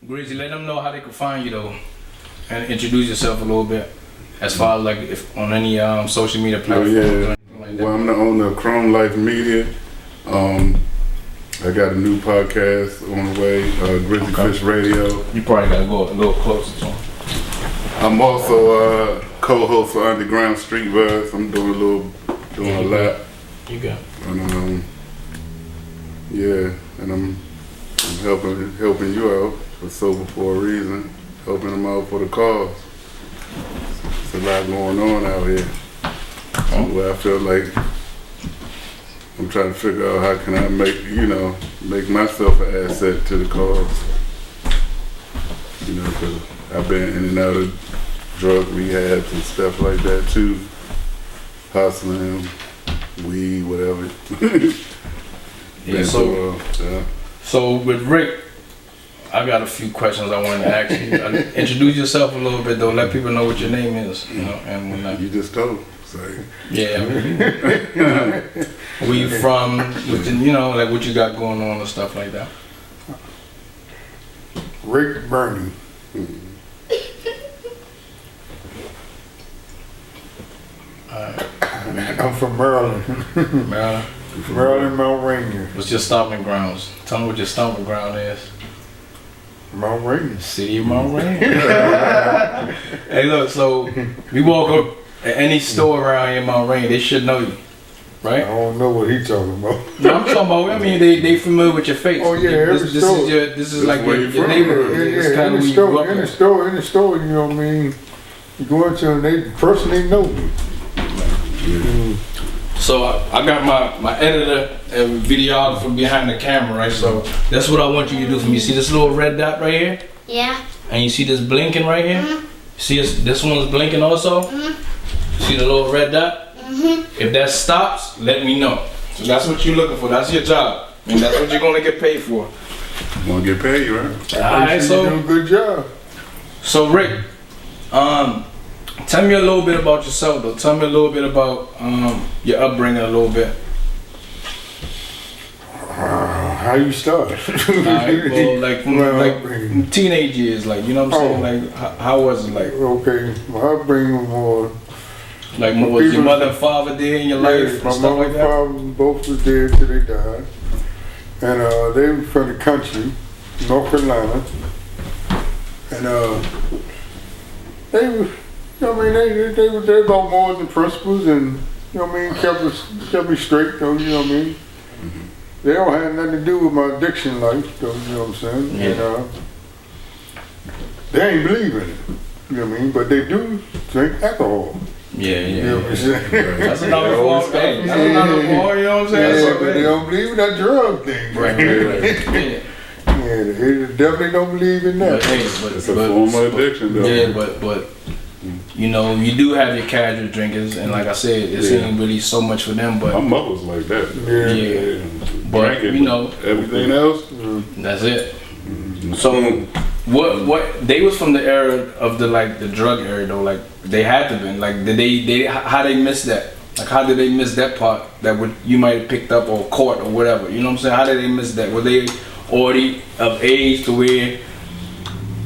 Grizzy, let them know how they can find you though, and introduce yourself a little bit, as far as like if on any social media platforms. Yeah. Or anything like that. Well, I'm the owner of Chrome Life Media. I got a new podcast on the way, Grizzly Fish Radio. You probably gotta go a little closer to him. I'm also co-host for Underground Street Buzz. I'm doing a lot. You got. And yeah, and I'm helping you out for Sober for a Reason, helping them out for the cause. There's a lot going on out here. Where I feel like I'm trying to figure out how can I make myself an asset to the cause. Because I've been in and out of drug rehabs and stuff like that too. Hustling, weed, whatever. Yeah, so with Rick, I got a few questions I wanted to ask you. Introduce yourself a little bit though. Let people know what your name is. And you just told. So. Yeah. Where you from? Like what you got going on and stuff like that. Rick Burney. I'm from Maryland. Maryland? Maryland, Mount Rainier. What's your stomping grounds? Tell me what your stomping ground is. Mount Rainier. City of Mount Rainier. Hey look, so we walk up at any store around here in Mount Rainier, they should know you, right? I don't know what he's talking about. No, I'm talking about, they familiar with your face. Oh yeah, every store. This is like your neighborhood. Yeah, It's kind of in the store, you know what I mean? You go into them, the person they know you. So I got my editor and videographer behind the camera, right? So that's what I want you to do for me. See this little red dot right here? Yeah. And you see this blinking right here? Mm-hmm. See this one's blinking also? Mm-hmm. See the little red dot? Mm-hmm. If that stops, let me know. So that's what you're looking for. That's your job. And that's what you're gonna get paid for. You gonna get paid, right? Alright, You do a good job. So Rick, tell me a little bit about yourself though. Tell me a little bit about your upbringing a little bit. How you start? Well, like from teenage years, like, you know what I'm saying? Like how was it like? Okay, my upbringing was more. Like what was your mother and father there in your life My and stuff mother like and that? father both were dead till they died. And they were from the country, North Carolina. And they were, they were about morals and principles and, kept me straight though, you know what I mean? They don't have nothing to do with my addiction life though, you know what I'm saying? Yeah. And they ain't believe in it, you know what I mean? But they do drink alcohol. Yeah. You know what I'm saying? That's another form. That's another form, you know what I'm saying? Yeah, but they don't believe in that drug thing. Right. Yeah, they definitely don't believe in that. It's a form of addiction, though. Yeah, but you do have your casual drinkers, and like I said, it ain't really so much for them. But my mother was like that. Yeah. But drinking, everything else. That's it. So what they was from the era of the drug era though. Like they had to been like how they missed that? Like how did they miss that part that you might have picked up or caught or whatever? You know what I'm saying? How did they miss that? Were they already of age to where,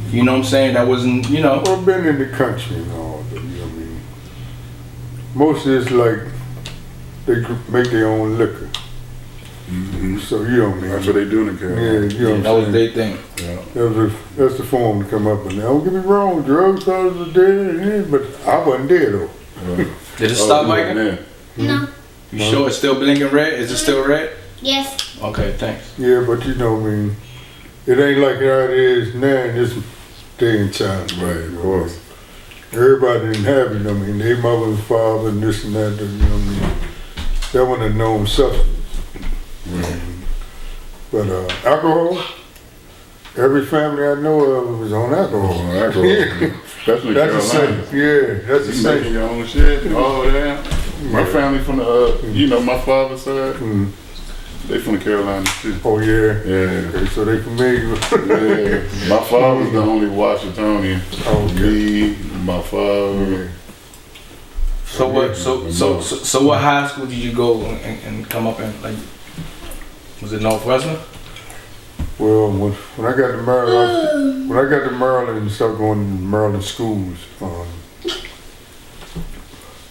you know what I'm saying, that wasn't, Well, I've been in the country and all, but, you know what I mean? Most of it's like, they make their own liquor. So, you know what I mean? That's what they do in the Yeah, Carolina. you know what that I'm was saying? their thing. Yeah. That's the form to come up with. Now, don't get me wrong, drugs was there, but I wasn't there though. Did it stop, Mike? No. You sure it's still blinking red? Is it still red? Yes. Okay, thanks. Yeah, but you know what I mean? It ain't like how it is now in this day and time. Right, of course. Everybody didn't have it, I mean, their mother and father and this and that, you know what I mean? That wasn't a known substance. But alcohol, every family I know of was on alcohol. Especially That's the Carolina. same. Yeah, that's the You making same. your own shit. Oh, yeah. My family from the, my father's side, they from the Carolinas too. Oh yeah. Yeah. Okay, so they familiar with Yeah. My father's the only Washingtonian. Okay. Me, my father. So what high school did you go and come up in? Like, was it Northwestern? Well, when I got to Maryland, and started going to Maryland schools,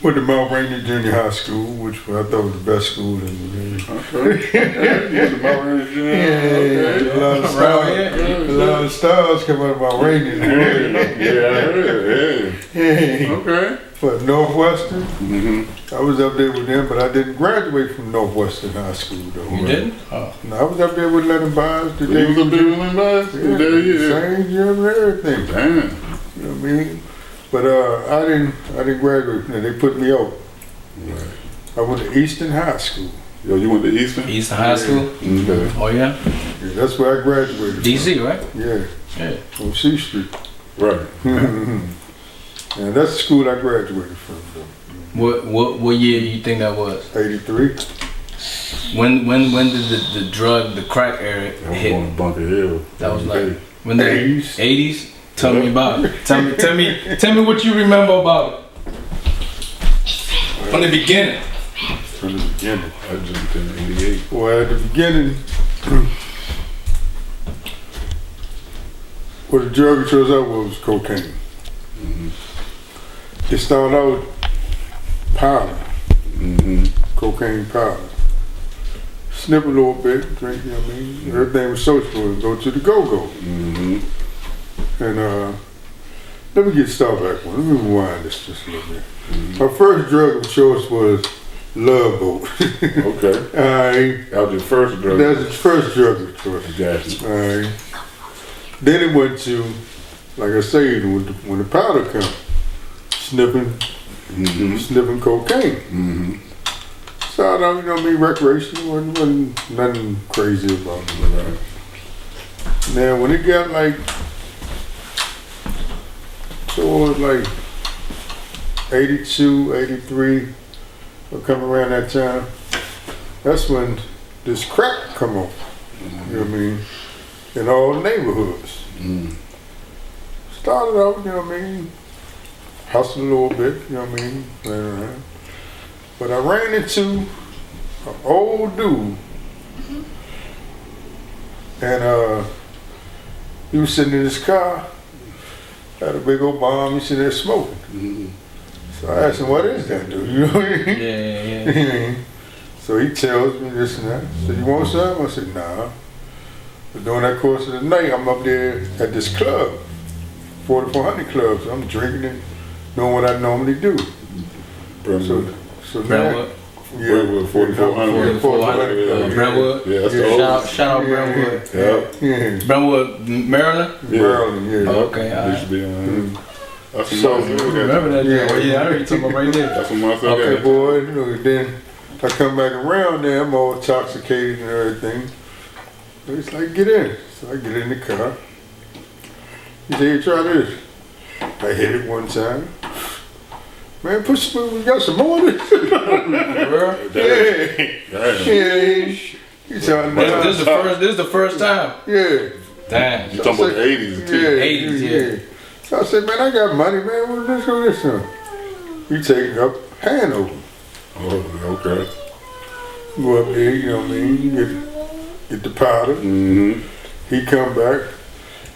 went to Mount Rainier Junior High School, which I thought was the best school in the Okay. You went to Mount Rainier Junior? Okay. A lot of stars come out of Mount Rainier. Yeah, I heard. Yeah. Okay. But Northwestern, Mm-hmm. I was up there with them, but I didn't graduate from Northwestern High School though. You didn't? Oh. No, I was up there with Lennon Byers. You was up there with Lynn Bass? Yeah. Same year and everything. Damn. You know what I mean? But I didn't graduate from there. They put me out. Right. I went to Easton High School. Yo, you went to Easton? Eastern High School? Okay. Oh, yeah? Yeah, that's where I graduated. DC, right? From. Yeah, Yeah. on C Street. Right. And that's the school I graduated from. What year you think that was? 83. When did the crack era I was hit? on Bunker Hill. That was like Hey. when the 80s. 80s. Tell me about it. Tell me what you remember about it. From the beginning. From the beginning. I jumped in 88. Well, at the beginning, what the drug it shows up was cocaine. Mm-hmm. It started out with powder, Mm-hmm. cocaine powder. Snip a little bit, drink, you know what I mean? Everything was sociable, go to the go-go. Mm-hmm. And let me get started back one. Let me rewind this just a little bit. My first drug of choice was Love Boat. Okay. Alright, That was your first drug. that's the first drug of choice. Gotcha. Alright. Then it went to, like I said, when the powder come, sniffing cocaine. Mm-hmm. Started out, you know what I mean, recreational, wasn't nothing crazy about it. Right. Now when it got like towards like 82, 83, or come around that time, that's when this crack come on. You know what I mean? In all the neighborhoods. Mm. Started out, you know what I mean, hustled a little bit, you know what I mean, ran around. But I ran into an old dude, and he was sitting in his car, had a big old bomb, he sitting there smoking. Mm-hmm. So I asked him, what is that, dude? You know what I mean? Yeah. So he tells me this and that. So you want some? I said, nah. But during that course of the night, I'm up there at this club, 4400 Club. So I'm drinking and doing what I normally do. Brentwood. So now, Brentwood. Brentwood, 4400. 4400. Brentwood. Yeah, that's Yeah. the oldest. Shout out Brentwood. Yeah. Yeah. Brentwood, Maryland? Yeah. Maryland, yeah. Oh, okay, all Used to be on. That's So, what Marcel got. Remember that? Yeah. Oh, yeah, I heard you talking about right there. That's what Marcel Okay, got. boy, you know, then I come back around there, I'm all intoxicated and everything. So he's like, get in. So I get in the car. He said, hey, try this. I hit it one time. Man, put some, we got some more of this. Yeah. Damn. Yeah. He said, nah. This is the first time. Yeah. Damn. You talking about the 80s too? Yeah, 80s, yeah. So I said, man, I got money, man. What this or this one? He take it up, hand over. Oh, okay. Go up there, you know what I mean? Get the powder. Mm-hmm. He come back.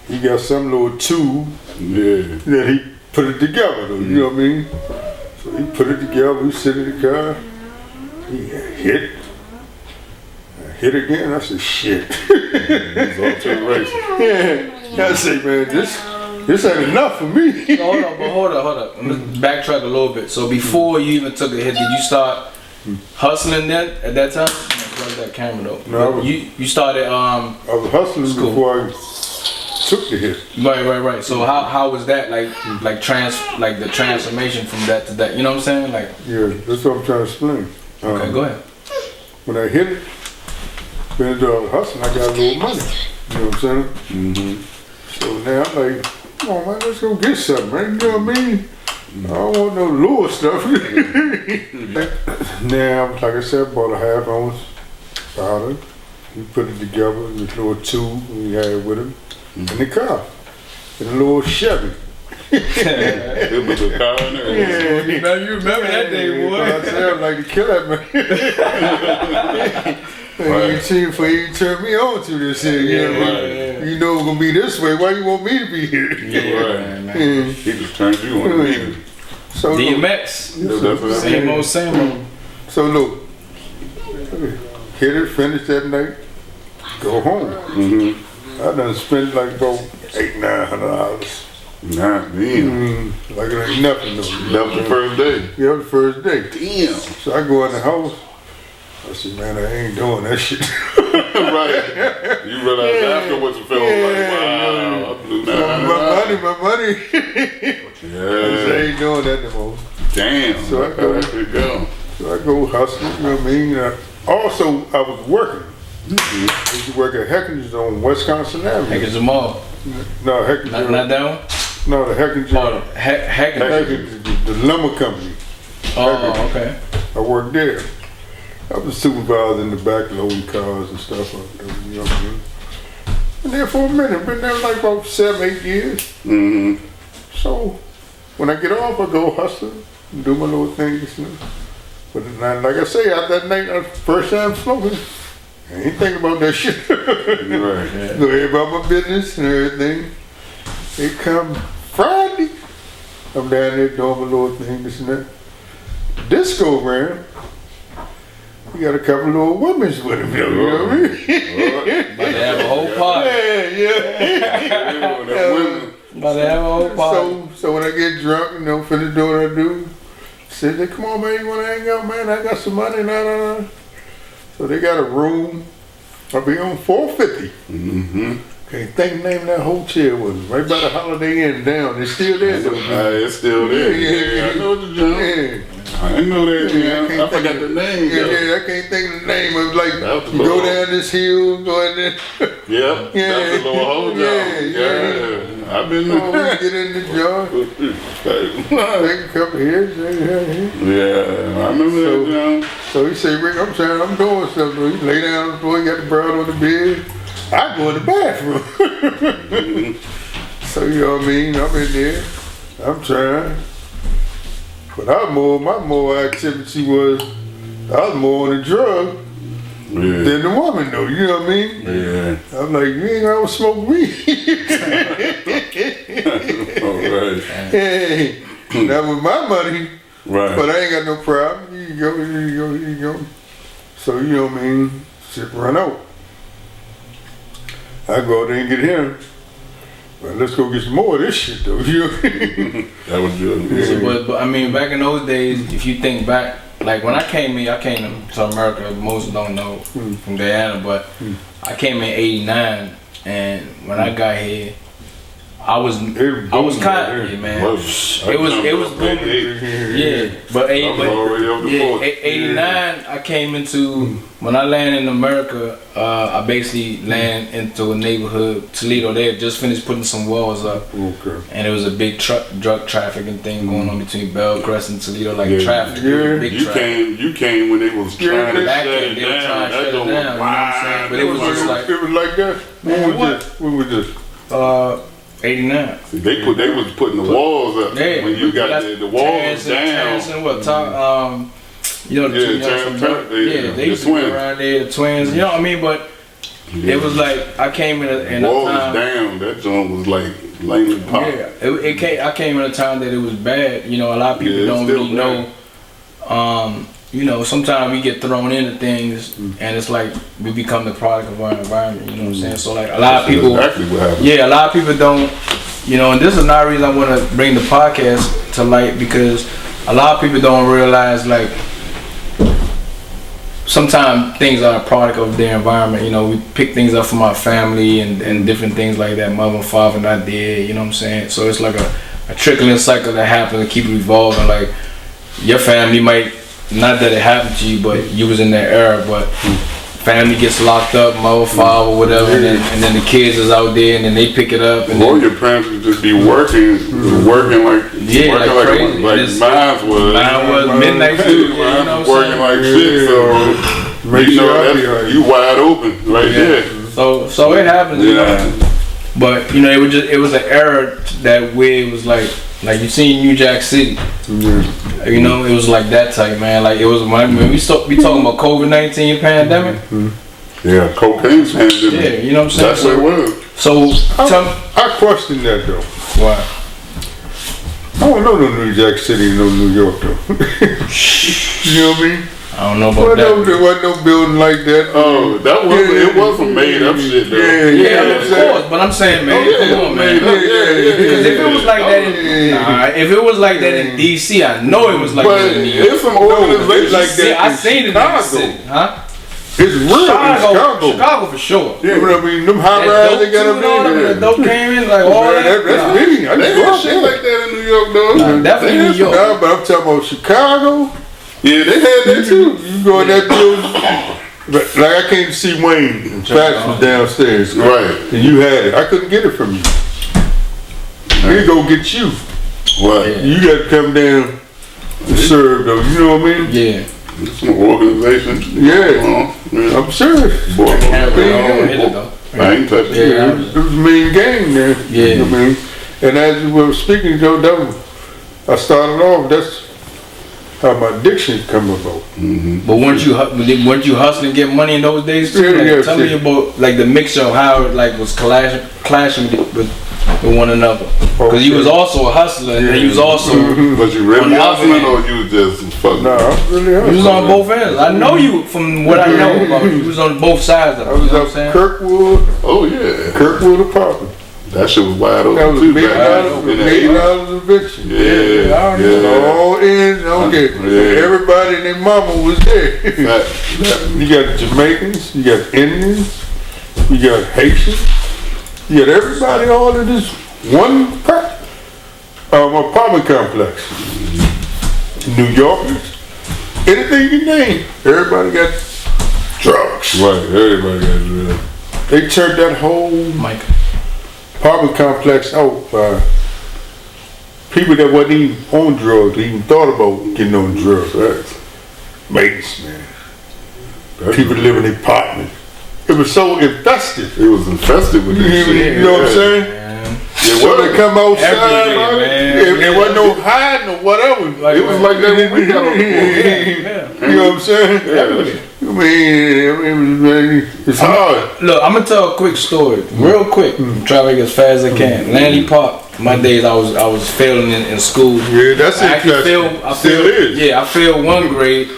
He got some little tube Yeah. that he put it together, though, you know what I mean? So he put it together. We sit in the car. He hit. I hit again. I said, shit. He's off to the races. Yeah. I said, man, this ain't enough for me. So hold up. I'm gonna backtrack a little bit. So before you even took a hit, did you start hustling then at that time? Plug that camera though. No, I was- you started I was hustling School. before I took the hit. right. So how was that like the transformation from that to that? You know what I'm saying? Like Yeah, that's what I'm trying to explain. okay, go ahead. When I hit it, then I was hustling, I got a little money. You know what I'm saying? Mm-hmm. So now I'm like, come on, man, let's go get something, man. You know what I mean? I don't want no lure stuff. Now, like I said, I bought a half ounce powder. We put it together in this little tube we had with him in the car. In a little Chevy. It was a car in there. You remember that day, boy. I said, I'd like to kill that man. You see, before you turn me on to this here, you know what I mean? You know it's gonna be this way. Why you want me to be here? Man. He just turned you on. Yeah. So DMX. That's Same old, same old. So look, hit it, finish that night, go home. I done spent like about $800-900. Nah, damn. Like it ain't nothing though. That was the first day. Yeah, the first day. Damn. So I go in the house. I said, man, I ain't doing that shit. Right. You realize afterwards it felt like, wow, I blew that. My money. I said, I ain't doing that no more. Damn. So I go hustle, you know what I mean? Also, I was working. I used to work at Heckinger's on Wisconsin Avenue. Heckinger's Mall. No, Heckinger's. Not that one? No, the Heckinger's. Oh, Heckinger's. The lumber company. Oh, okay. I worked there. I was supervising the back loading cars and stuff up there, you know what I mean? And there for a minute, been there like about 7-8 years. So when I get off, I go hustle and do my little things. You know? But like I say, after that night, first time smoking, I ain't thinking about that shit. Right. Go ahead about my business and everything. It come Friday, I'm down there doing my little thing, this and that. Disco ran. We got a couple of little women's with him, you know what I mean? About to have a whole party. Yeah. About to have a whole party. So when I get drunk, you know, finish doing what I do, say, come on, man, you want to hang out, man? I got some money, nah. So they got a room. I'll be on 450. Can't think the name of that hotel was. Right by the Holiday Inn down. It's still there, though. It's still there. Yeah. I know the joint. Yeah. I didn't know that, man. I forgot the name. Yeah, I can't think of the name. It was like, you go down this hill, go in there. Yep. Yeah. That's a little hotel. Yeah. I've been We get in the jar. Take a couple here. Yeah, I remember that, John. So he said, Rick, I'm doing something. He lay down on the floor, he got the broad on the bed. I go in the bathroom. So you know what I mean? I'm in there. I'm trying. But my more activity was, I was more on the drug than the woman though, you know what I mean? Yeah. I'm like, you ain't gonna smoke weed. All right. Hey, that was my money. Right. But I ain't got no problem. Here you go. So you know what I mean? Shit run out. I go out there and get him. Well, let's go get some more of this shit though. You know what I mean? That was good. But I mean, back in those days, if you think back, like when I came to America, most don't know from Guyana, but I came in '89, and when I got here, I was kind of man. It was booming. Yeah, but '89 I came into when I landed in America. I basically landed into a neighborhood, Toledo. They had just finished putting some walls up, and there was a big drug trafficking thing going on between Bellcrest and Toledo, like traffic. Big traffic. You came when they was trying to shut it down. You know what I'm saying? But it was just like it was like that. When was this? 89. They was putting the walls up when you got the walls down. And what top? You know the they used to be around there, the twins. You know what I mean? But it was like I came in walls a time down. That joint was like Langley Pop. Yeah, I came in a time that it was bad. You know, a lot of people don't really know. You know, sometimes we get thrown into things, and it's like we become the product of our environment. You know what I'm saying? So like a lot of people, a lot of people don't. You know, and this is another reason I want to bring the podcast to light, because a lot of people don't realize like sometimes things are a product of their environment. You know, we pick things up from our family and different things like that. Mother and father not there. You know what I'm saying? So it's like a trickling cycle that happens to keep evolving. Like your family might. Not that it happened to you, but you was in that era. But family gets locked up, mother, father, whatever, and then the kids is out there, and then they pick it up. And your parents would just be working like crazy. Like mine was midnight too. Mine was working like shit. So you know you wide open right there. So it happens. You know? But you know, it was an era that where it was like you seen New Jack City. You know, it was like that type, man. Like it was when we talking about COVID-19 pandemic. Yeah, cocaine pandemic. Yeah, you know what I'm saying? That's what it was. So, tell me. I question that though. Why? I don't know no New Jack City, no New York though. You know what I mean? I don't know about There that. wasn't no building like that. Oh, that was it wasn't made up shit though. Yeah, of course, but I'm saying, man, come on, man. Because if it was like that if it was like that in DC, I know it was like But that in New York. it's some organizations like that. I seen it in the city, huh? It's real in Chicago for sure. You know what I mean? Them high rise they got up there. The dope came in like all that. That's me. I They just had shit like that in New York though. Nah, definitely They New had York. Nah, but I'm talking about Chicago. Yeah, they had that too. You go in that building, like I came to see Wayne. Facts was downstairs. Right. And you had it. I couldn't get it from you. He go get you. What? You got to come down to serve though. You know what I mean? Yeah. Some organization. Yeah. Yeah. I'm serious. Boy, I ain't touching it. Yeah, it was a mean game there. Yeah. You know what I mean? And as you were speaking, Joe, I started off, that's how my addiction come about. But weren't you hustling to get money in those days? Too? Yeah, Like, tell me about like the mixture of how it like was clashing with one another. Because you was also a hustler and you was also But you really On the hustling other or you just fucking? Nah, I'm really you was on hustling. both ends. I know you from what I know about you. You was on both sides of it. I You was know what I'm up saying? Kirkwood, Oh yeah. Kirkwood apartment. That shit was wide open That was too $1 back million, in the $1 80s. million eviction. Yeah, I already yeah. All ends, okay. Yeah. Everybody and their mama was there. That- You got Jamaicans, you got Indians, you got Haitians, you got everybody all in this one apartment complex. New Yorkers, anything you name, everybody got drugs. Right, everybody got drugs. They turned that whole Mike. apartment complex out by people that wasn't even on drugs, even thought about getting on drugs. Facts. Mates, man. That's- People live in apartments. It was so infested. It was infested with this shit. You know what I'm saying? Man. So they come outside, Everywhere, man. if there wasn't no hiding or whatever. It was like that when we got on the Yeah. You know what I'm saying? I mean, it's hard. Look, I'm gonna tell a quick story, real quick. Try to make it as fast as I can. Lanley Park. My days, I was failing in school. Yeah, that's I actually it. still is. Yeah, I failed one grade,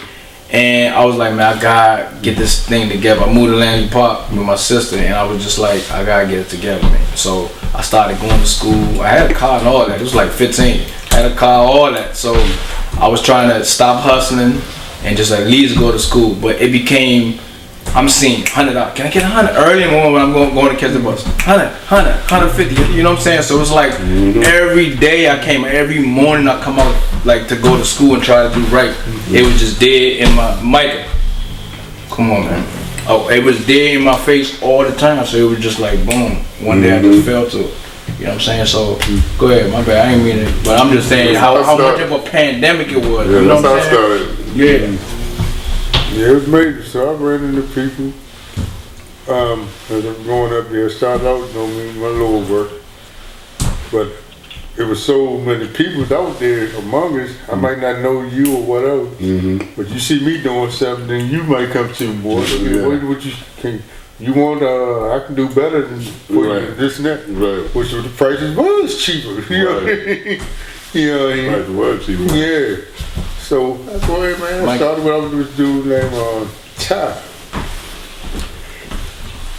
and I was like, man, I gotta get this thing together. I moved to Lanley Park with my sister, and I was just like, I gotta get it together, man. So I started going to school. I had a car and all that. It was like 15. I had a car, all that. So I was trying to stop hustling and just like at least go to school. But it became, I'm seeing $100. Can I get $100 early in the morning when I'm going to catch the bus? 150. You know what I'm saying? So it's like every day I came, every morning I come out like to go to school and try to do right. It was just dead in my Micah. Come on, man. Oh, it was dead in my face all the time. So it was just like boom. One day I just fell to it. You know what I'm saying? So go ahead, my bad. I ain't mean it, but I'm just saying how much of a pandemic it was. Yeah, You know that's what how I'm it saying? started. Yeah. Yeah, it was major. So I ran into people. As I'm going up there, started out, you know, me, my little work. But it was so many people out there among us, I might not know you or whatever. But you see me doing something, then you might come to me, boy. Yeah. What you want, I can do better than for you, Right. this and that. Right. Which the prices was cheaper. You know what I mean? You know what I mean? Like the word cheaper. Yeah. So that's why, man, I Mike. started with this dude named Ty.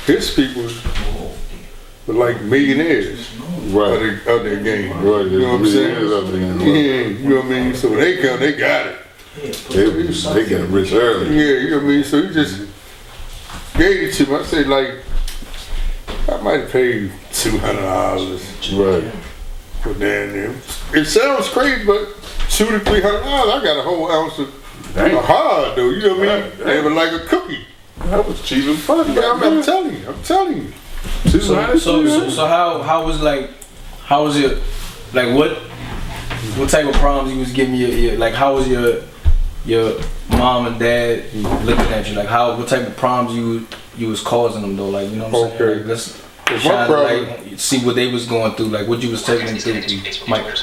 His people were like millionaires Right. of their game. Right. You know what I'm saying? Yeah. Yeah, you know what I mean? So when they come, they got it. They got rich early. Yeah, you know what I mean? So he just gave it to me. I said, like, I might have paid $200 Right. for down there. It sounds crazy, but $200 to $300, I got a whole ounce of Dang. hard though. You know what I mean? Right. They were like a cookie. That was cheap as fuck. Yeah, I'm telling you. So how was like, how was it, like what type of problems you was giving your like how was your mom and dad looking at you, like what type of problems you was causing them though, like, you know what I'm saying? Like, let's shine light, see what they was going through, like what you was taking them through, Mike.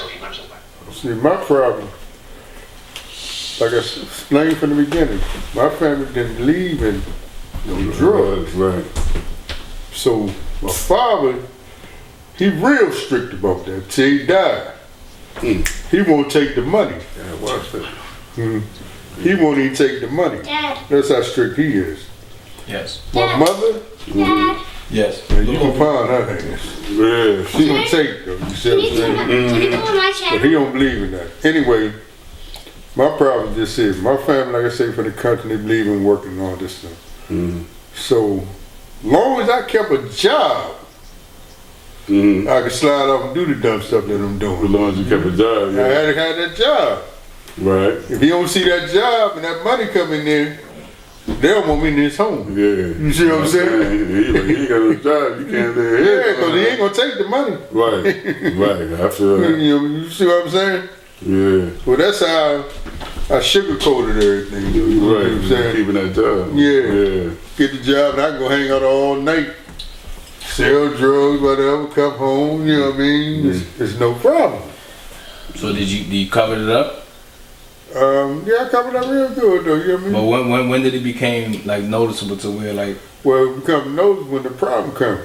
See, my problem, like I explained from the beginning, my family didn't believe in no drugs. Right. So my father, he real strict about that till he died. He won't take the money. Yeah, watch that. He won't even take the money. That's how strict he is. Yes. My mother, Yes. man, you gonna find her hands. Yeah. She gonna take it though, you see what I'm saying? But he don't believe in that. Anyway, my problem just is, my family, like I say, for the country, they believe in working and all this stuff. So, long as I kept a job, I could slide off and do the dumb stuff that I'm As doing. long as you kept a job, I yeah. had to have that job. Right. If he don't see that job and that money coming in, they don't want me in his home. Yeah. You see what I'm saying? He ain't got no job, you can't live Yeah, here. because he ain't gonna take the money. Right. I feel that. You see what I'm saying? Yeah. Well, that's how I sugarcoated everything. You know what I'm saying? Keeping that job. Yeah. Get the job and I can go hang out all night, sell drugs, whatever, come home, you know what I mean? It's no problem. So did you cover it up? Yeah, I covered that real good though, you know what I mean? But when did it became like noticeable to where like Well, it become notice when the problem comes.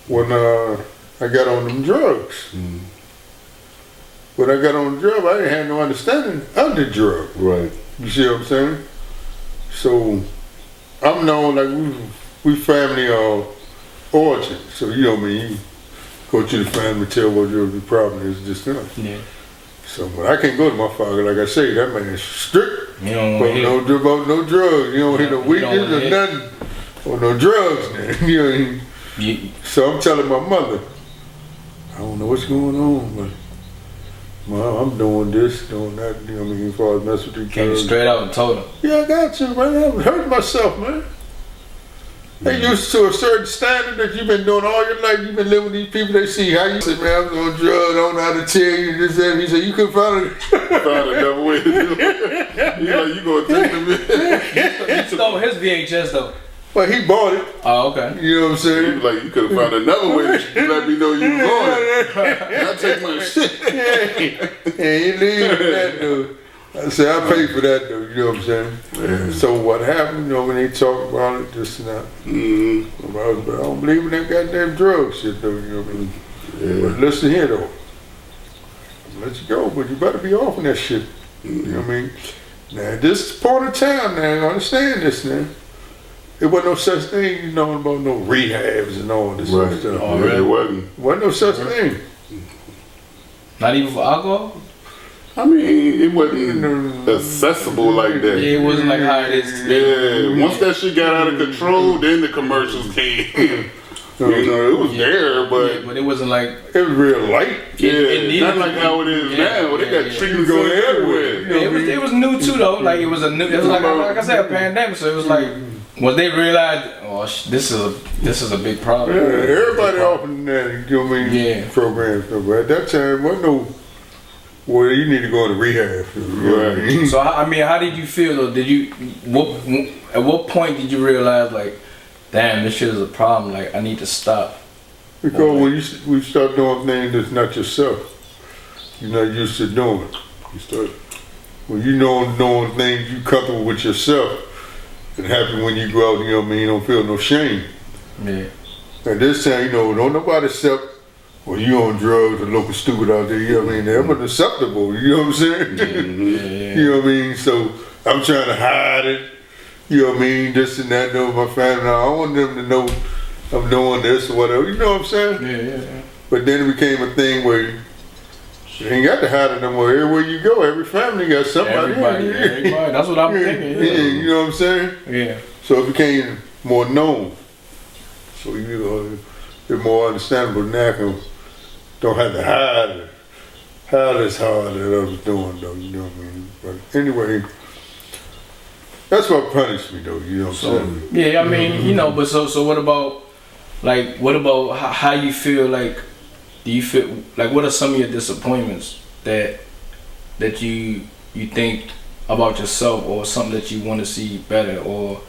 When I got on them drugs. When I got on the drug, I didn't have no understanding of the drug. Right. You see what I'm saying? So I'm known like we family origin. So you know what I mean? You go to the family, tell what your problem is, just now. yeah. So but I can't go to my father, like I say, that man is strict. You don't About want no drugs. You don't hit no You don't weakness wanna or hit. nothing. Or no drugs, man. You know what I mean? you, So I'm telling my mother, I don't know what's going on, but Mom, I'm doing this, doing that, you know what I mean, as far as mess with the came drugs. straight out and told him. Yeah, I got you, man. I'm hurting myself, man. They used to a certain standard that you've been doing all your life. You've been living with these people. They see how you say, man, I'm doing drugs. I don't know how to tell you this, that. He said, you couldn't find it. Found another way to do it. You like, you gonna take them in. You stole his VHS though. But he bought it. Oh, okay. You know what I'm He saying? was like, you could have found another way to let me know you was on it. I take my shit. Yeah, he leave with that, dude. I said, I pay for that, though. You know what I'm saying? Yeah. So what happened, you know, when they talk about it, this and that. But I don't believe in that goddamn drug shit, though. You know what I mean? Yeah. But listen here, though. I'll let you go, but you better be off on that shit. You know what I mean? Now, at this point of time, now, understand this, now. There wasn't no such thing, you know, about no rehabs and all this Right. stuff. Oh, Yeah, really? it wasn't. Wasn't no such thing. Not even for alcohol? I mean, it wasn't accessible like Yeah, that. it wasn't like how it is today. Yeah, once that shit got out of control, then the commercials came. You know, it was there, Yeah, but but it wasn't like It was real light. yeah, it needed not to like be. how it is Yeah, now. They yeah, got yeah. treatments You go going everywhere. everywhere. it was new too though. Like it was like I said, a pandemic. So it was like when they realized, oh, this is a big problem. Yeah, everybody often that, you know what I mean? Yeah. Programs. But at that time, wasn't no, well, you need to go to rehab. You know what I mean? So I mean, how did you feel though? At what point did you realize like, damn, this shit is a problem. Like I need to stop. Because when you start doing things that's not yourself, you're not used to doing. You start. When you know doing things you comfortable with yourself, and happy when you go out, you know what I mean, you don't feel no shame. Yeah. At this time, you know, don't nobody accept, well, you on drugs or looking stupid out there, you know what I mean? They're unacceptable, you know what I'm saying? Yeah. You know what I mean? So I'm trying to hide it, you know what I mean? This and that, know my family. I don't want them to know I'm doing this or whatever, you know what I'm saying? Yeah. But then it became a thing where you ain't got to hide it no more. Everywhere you go, every family got somebody. Everybody. That's what I'm thinking. Yeah, you know what I'm saying? Yeah. So it became more known. So it's more understandable now. 'Cause don't have to hide it. Hide as hard that I was doing though, you know what I mean? But anyway, that's what punished me though, you know what I'm saying? Yeah, I mean, you know, but so what about how you feel like? Do you feel like what are some of your disappointments that you think about yourself or something that you want to see better, or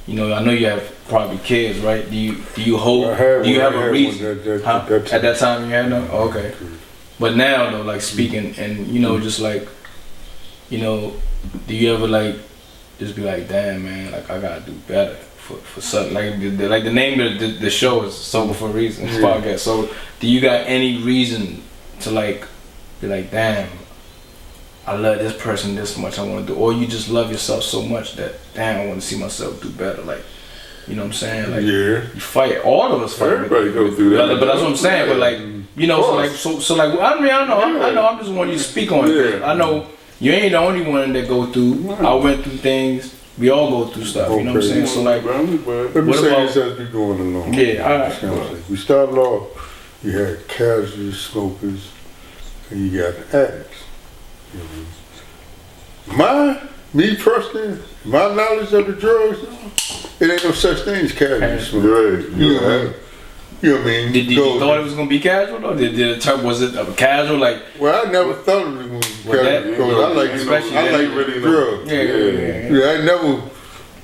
you know, I know you have probably kids, right? Do you hope? I had Do you one- have I a had reason? one Huh? At that time you had no? Oh, okay. But now though, like speaking and you know, just like, you know, do you ever like just be like, damn, man, like I gotta do better for something. Like the name of the show is Sober for a Reason. This podcast. So, do you got any reason to like be like, damn, I love this person this much, I want to do, or you just love yourself so much that damn, I want to see myself do better, like. You know what I'm saying? Like, you fight. All of us fight. Everybody go through that. But that's what I'm saying. But like, you know, so like, I mean, I know. I'm just wanting you to speak on it. I know you ain't the only one that go through. I went through things. We all go through stuff. You know what I'm saying? So like, let me say this as we going along. Yeah, all right. We started off. You had casual smokers, and you got the addicts. Me personally, my knowledge of the drugs, it ain't no such thing as casual smoking. Right. You know what I mean? Did you thought it was gonna be casual though? Did the term, was it casual like? Well, I never thought it was gonna be casual because I like drugs. Yeah, I never.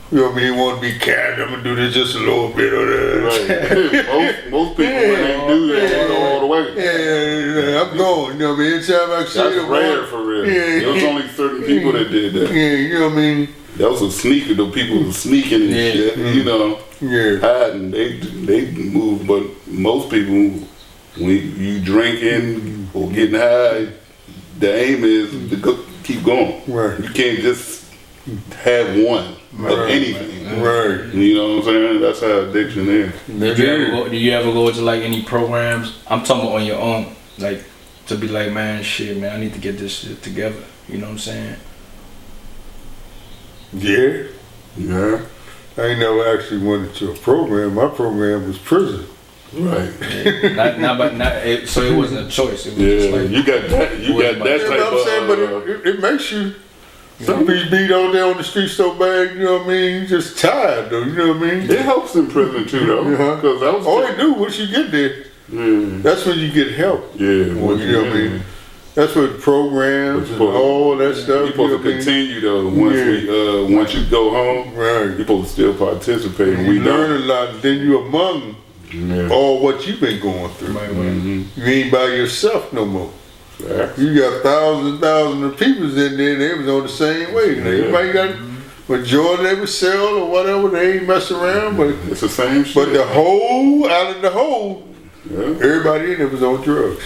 You know what I mean? Want to be casual? I'm gonna do this just a little bit or that. Right. Most people when they do that, they go all the way. Yeah, I'm going. You know what I mean? Anytime I see That's rare for real. There was only certain people that did that. Yeah, you know what I mean? That was a sneaker. The people were sneaking and shit. You know, hiding. They move, but most people, when you drinking or getting high, the aim is to keep going. Right. You can't just have one. Of anything. Right. You know what I'm saying? That's how addiction is. Do you ever go to like any programs? I'm talking about on your own. Like to be like, man, shit, man, I need to get this shit together. You know what I'm saying? Yeah. I ain't never actually went into a program. My program was prison. Right. So it wasn't a choice. It was just like, you got that. You got that type of. I'm saying, but it makes you. Some people beat out there on the street so bad, you know what I mean? You just tired though, you know what I mean? It helps in prison too though. Because that was all they do once you get there. That's when you get help. Yeah. You know what I mean? That's what programs and all that stuff. You're supposed to continue though. Once you go home, you're supposed to still participate. You learn a lot, and then you're among all what you've been going through. You ain't by yourself no more. You got thousands of people in there, and they was on the same way. Everybody got majority they would sell or whatever, they ain't mess around, but it's the same shit. But out of the whole, everybody in there was on drugs.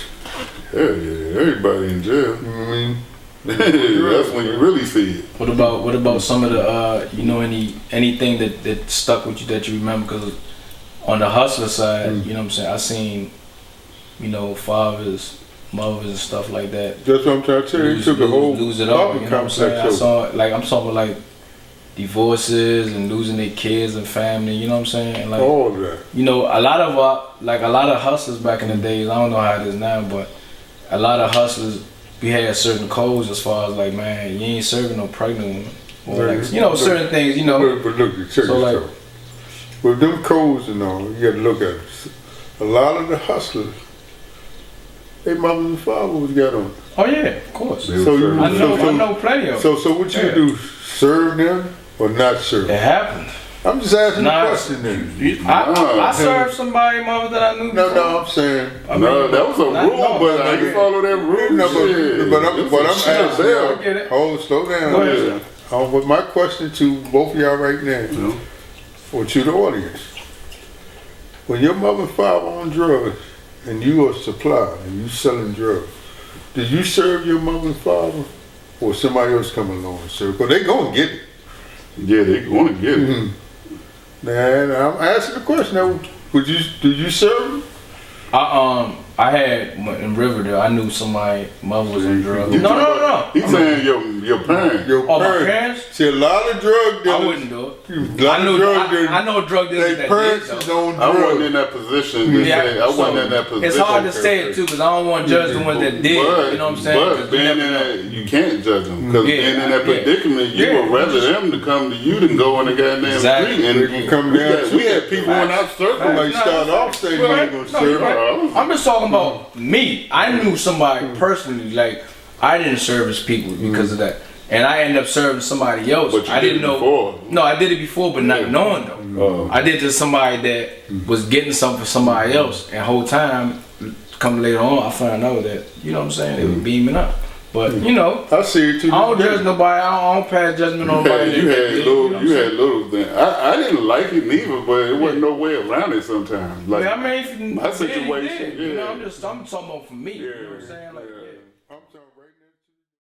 Hell yeah, everybody in jail. You know what I mean? That's when you really see it. What about some of the anything that stuck with you that you remember? Because on the hustler side, you know what I'm saying, I seen, fathers, mothers and stuff like that. That's what I'm trying to tell you. He took a whole lose it all. You know what I'm saying? I saw I'm talking like divorces and losing their kids and family. You know what I'm saying? And like all of that. A lot of hustlers back in the days. I don't know how it is now, but a lot of hustlers, we had certain codes as far as like, man, you ain't serving no pregnant woman, or certain things. But look, check so like, with them codes and all, you got to look at it. A lot of the hustlers, they mothers and fathers got on. Oh yeah, of course. I know plenty of them. So what you do? Serve them or not serve them? It happened. I'm just asking the question then. I served somebody, mother, that I knew. No, I'm saying. That was a rule, but I didn't follow that rule. But I'm asking. Hold, slow down. Go ahead. But my question to both of y'all right now, or to the audience, when your mother and father on drugs and you are supply and you selling drugs, do you serve your mother and father, or somebody else come along and serve? Because they gonna get it. Yeah, they gonna get it. Man, I'm asking the question now. Did you serve? I had in Riverdale. I knew somebody mother was on drugs. No. He's saying your parents. My parents. See, a lot of drug dealers. I wouldn't do it. I know drug dealers that parents did, is on drugs. I wasn't in that position. I wasn't in that position. It's hard to say it too, because I don't want to judge the ones that did. You know what I'm saying? But being in that, you can't judge them, because being in that predicament, you would rather them to come to you than go on the goddamn street. And we had people in our circle like start off saying they ain't gonna serve. I'm just talking about me. I knew somebody personally, like I didn't service people because of that, and I ended up serving somebody else. But I didn't know. Before. No, I did it before, but not knowing though. I did to somebody that was getting something for somebody else, and whole time, come later on, I found out that they were beaming up. But you know, I see it too. I don't judge nobody. I don't pass judgment on nobody. You had You know what I'm saying? little things. I didn't like it neither, but it wasn't no way around it sometimes. Like I mean, if you my did, you situation, did. You know, yeah. I'm talking about for me. You know what I'm Yeah, saying? Like, yeah.